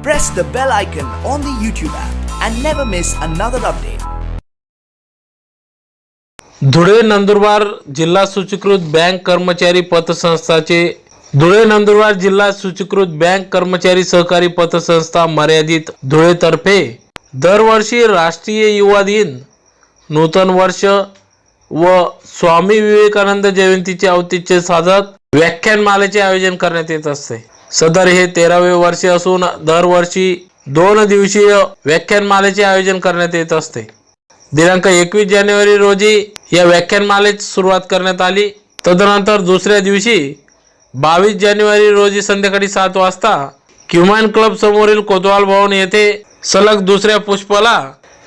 press the bell icon on the YouTube app and never miss another update. Dhule Nandurbar जिल्हा सूचीकृत bank कर्मचारी पतसंस्थाचे धुळे नंदुरबार जिल्हा सूचीकृत बँक कर्मचारी सहकारी पतसंस्था मर्यादित धुळे तर्फे दरवर्षी राष्ट्रीय युवा दिन, नूतन वर्ष व स्वामी विवेकानंद जयंतीचे औचित्य साधत व्याख्यानमालेचे आयोजन करण्यात येत असते. सदर हे 13वे वर्ष असून दरवर्षी 2 दिवसीय व्याख्यानमालेचे आयोजन करण्यात येत असते. दिनांक 21 जानेवारी रोजी या व्याख्यानमालेची सुरुवात करण्यात आली. तदनंतर दुसऱ्या दिवशी 22 जानेवारी रोजी संध्याकाळी 7 वाजता क्युमॅन क्लब समोरील कोतवाल भवन येथे सलग दुसऱ्या पुष्पाला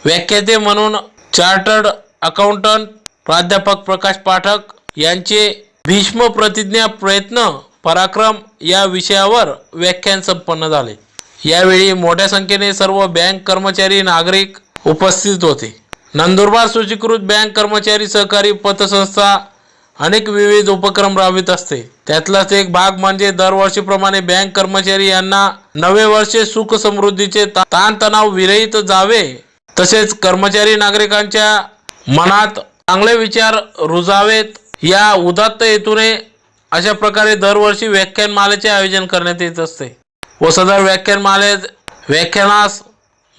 व्याख्याते म्हणून चार्टर्ड अकाउंटंट प्राध्यापक प्रकाश पाठक यांचे भीष्म प्रतिज्ञा प्रयत्न पराक्रम या विषयावर व्याख्यान संपन्न झाले. यावेळी मोठ्या संख्येने सर्व बँक कर्मचारी नागरिक उपस्थित होते. नंदुरबार सूचीकृत बँक कर्मचारी सहकारी पतसंस्था अनेक विविध उपक्रम राबवित असते. त्यातलाच एक भाग म्हणजे दरवर्षीप्रमाणे बँक कर्मचारी यांना नवे वर्ष सुख समृद्धीचे ताणतणाव विरहित जावे, तसेच कर्मचारी नागरिकांच्या मनात चांगले विचार रुजावेत या उदात्त हेतूने अशा प्रकारे दरवर्षी व्याख्यानमालेचे आयोजन करण्यात येत असते व सदर व्याख्यानास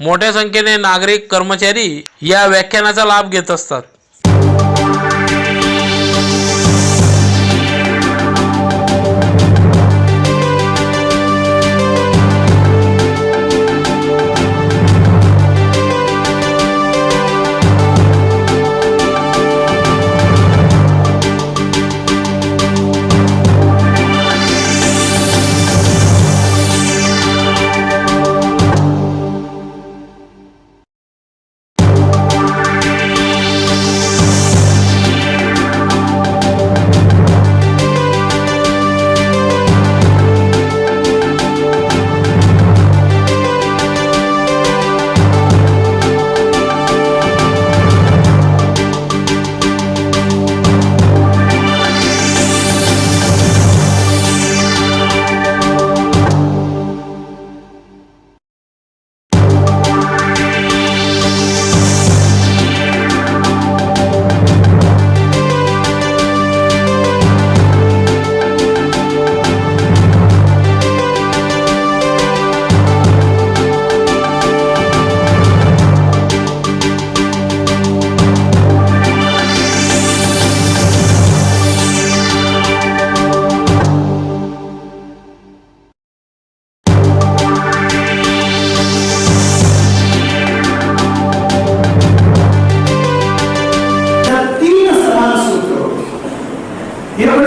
मोठ्या संख्येने नागरिक कर्मचारी या व्याख्यानाचा लाभ घेत असतात.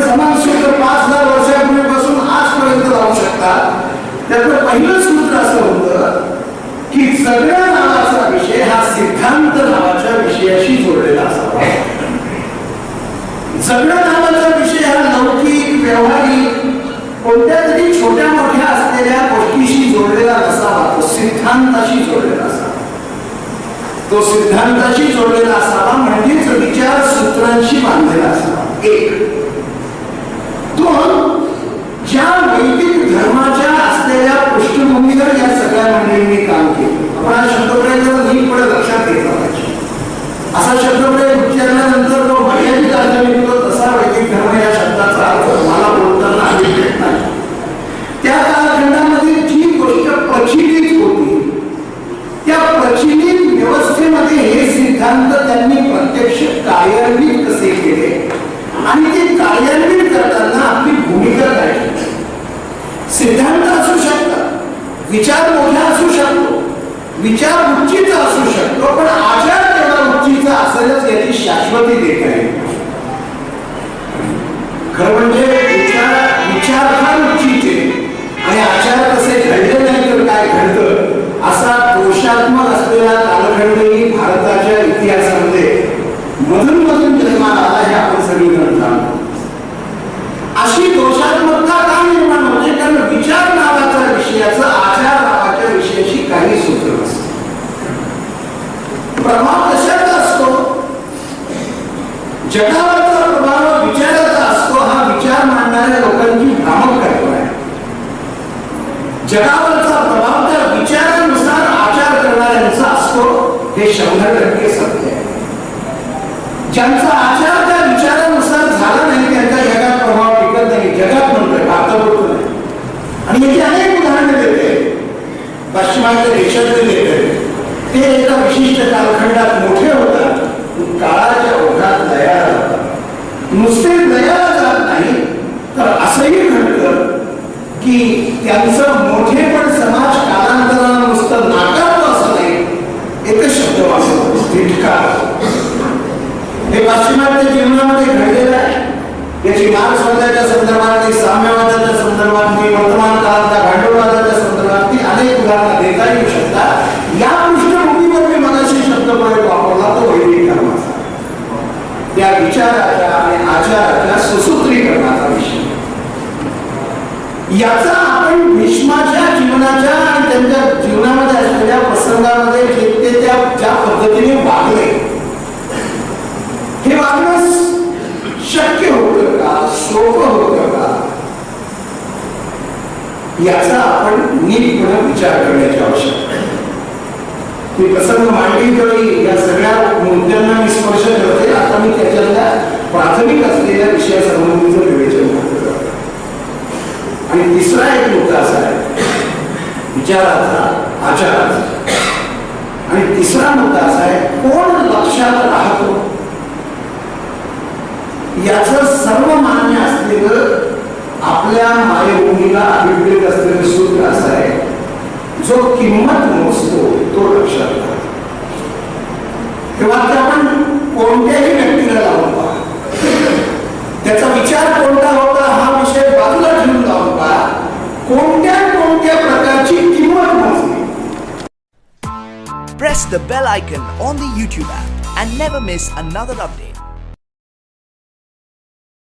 समान सूत्र 5000 वर्षांपूर्वीपासून आजपर्यंत राहू शकतात. त्याचं पहिलं सूत्र असं होतं की सगळ्या नावाचा विषय हा सिद्धांत नावाच्या विषयाशी जोडलेला असावा. सगळ्या नावाचा विषय हा लौकिक व्यवहारिक कोणत्या तरी छोट्या मोठ्या असलेल्या गोष्टीशी जोडलेला नसावा, तो सिद्धांताशी जोडलेला असावा. तो सिद्धांताशी जोडलेला असावा म्हणजेच विचार सूत्रांशी बांधलेला असावा. एक. दोन, ज्या वैदिक धर्माच्या असलेल्या पृष्ठभूमीवर या सगळ्या मंडळींनी काम केलं. आपण हा शब्दप्रयोग नीटपणे लक्षात घेतला पाहिजे. असा शब्दप्रयोग उच्चारल्यानंतर तो मर्यादित अर्थ निघतो, तसा वैदिक धर्म या शब्दाचा अर्थ मला बोलताना अभिप्रेत नाही. त्या कालखंडामध्ये जी गोष्ट प्रचलित होती त्या प्रचलित व्यवस्थेमध्ये हे सिद्धांत त्यांनी प्रत्यक्ष कार्यान्वित कसे केले आणि ते कार्यान्वित करताना आपली भूमिका काय. सिद्धांत असू शकतात, विचार मोठा असू शकतो, विचार उच्चीचा असू शकतो, पण आचार तेवढा उच्चीचा असेलच याची शाश्वती देता येईल. खरं म्हणजे विचार फार उच्चीचे आणि आचार कसे घडले नाही तर काय घडतं असा दोषात्मक असलेला कालखंडही भारताच्या इतिहासामध्ये मधून मधून जन्माला आला हे आपण सगळीकडे जाणतो. अशी दोषात्मकता का निर्माण होते? कारण विचार नावाच्या विषयाचं आचार नावाच्या विषयाशी काही सूत्र नसतं. प्रभाव कशाचा असतो? जगावरचा प्रभाव विचाराचा असतो. हा विचार मांडणाऱ्या लोकांची भ्रामक कल्पना आहे. जगावरचा प्रभाव त्या खर्च असतो हे 100% सत्य आहे. ज्यांचा आचार त्या विचारानुसार झाला नाही त्यांचा जगात प्रभाव टिकत नाही. जगात म्हणतोय, भारताबरोबर नाही. आणि याची अनेक उदाहरणे देते. पश्चिमात्य देशातले देते ते एका विशिष्ट कालखंडात मोठे होतात, काळाच्या ओघात लयाला जातात. नुसते लयाला जात नाही तर असंही घडतं की त्यांचं मोठेपण समाज कालांतरानं नुसतं नाकारतो असं नाही, एकच शब्द वापरतो, धिक्कार. हे पाश्चिमात्य जीवनामध्ये घडलेलं आहे. याची मार्क्सवादाच्या संदर्भात, साम्यवादाच्या संदर्भात, वर्तमान काळातल्या भांडवलवादाच्या संदर्भात अनेक उदाहरणं देता येऊ शकतात. या पृष्ठभूमीवर मी मगाशी शब्द प्रयोग वापरला तो वैदिक धर्माचा, त्या विचाराच्या आणि आचाराच्या सुसूत्रीकरणाचा विषय. याचा आपण भीष्माच्या जीवनाच्या आणि त्यांच्या जीवनामध्ये असलेल्या प्रसंगामध्ये ते ज्या पद्धतीने वागले, हे वागणं शक्य होतं का, सोपं होतं का, याचा आपण नीटपणे विचार करण्याची आवश्यकता आहे. मी प्रसंग मांडली तरी या सगळ्या मुद्द्यांना मी स्पर्श करते. आता मी त्याच्यातल्या प्राथमिक असलेल्या विषयासंबंधीचं विवेचन करतो. आणि तिसरा एक मुद्दा असा आहे विचाराचा, आचाराचा. आणि तिसरा मुद्दा असा आहे कोण लक्षात राहतो. याचं सर्वमान्य असलेलं आपल्या मायभूमीला अभिप्रेत असलेलं सूत्र असं आहे, जो किंमत मोजतो तो लक्षात राहतो. हे वाक्य आपण कोणत्याही व्यक्तीला लावून पहा, त्याचा विचार कोणता होता हा विषय बाजूला ठेवून लावून पहा, कोणत्या प्रकारची किंमत मोजली. Press the bell icon on the YouTube app and never miss another update.